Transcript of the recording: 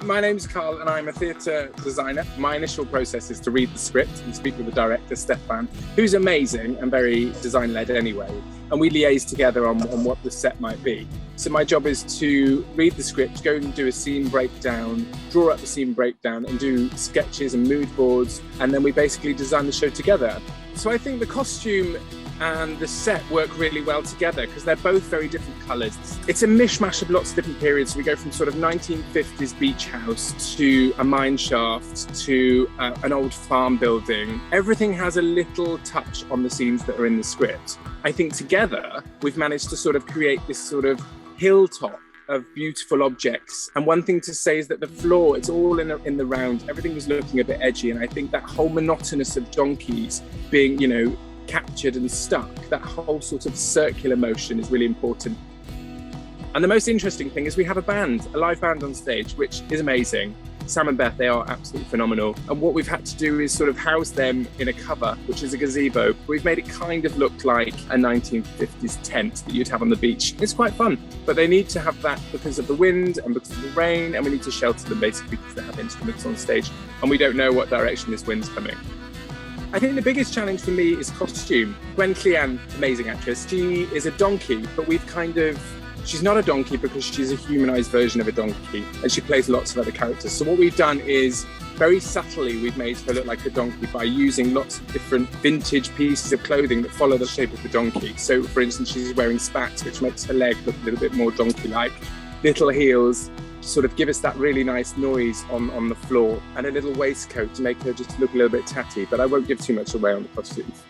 My name's Carl and I'm a theatre designer. My initial process is to read the script and speak with the director, Stefan, who's amazing and very design-led anyway. And we liaise together on what the set might be. So my job is to read the script, go and do a scene breakdown, draw up the scene breakdown and do sketches and mood boards. And then we basically design the show together. So I think the costume and the set work really well together because they're both very different colours. It's a mishmash of lots of different periods. We go from sort of 1950s beach house to a mineshaft to an old farm building. Everything has a little touch on the scenes that are in the script. I think together we've managed to sort of create this sort of hilltop of beautiful objects. And one thing to say is that the floor, it's all in the round. Everything was looking a bit edgy. And I think that whole monotonous of donkeys being, captured and stuck, that whole sort of circular motion is really important. And the most interesting thing is we have a live band on stage, which is amazing. Sam and Beth, they are absolutely phenomenal. And what we've had to do is sort of house them in a cover, which is a gazebo. We've made it kind of look like a 1950s tent that you'd have on the beach. It's quite fun, but they need to have that because of the wind and because of the rain, and we need to shelter them basically because they have instruments on stage and we don't know what direction this wind's coming. I think the biggest challenge for me is costume. Gwen Clean, amazing actress, she is a donkey, but she's not a donkey because she's a humanised version of a donkey and she plays lots of other characters. So what we've done is, very subtly, we've made her look like a donkey by using lots of different vintage pieces of clothing that follow the shape of the donkey. So for instance, she's wearing spats, which makes her leg look a little bit more donkey-like, little heels, sort of give us that really nice noise on the floor, and a little waistcoat to make her just look a little bit tatty, but I won't give too much away on the costumes.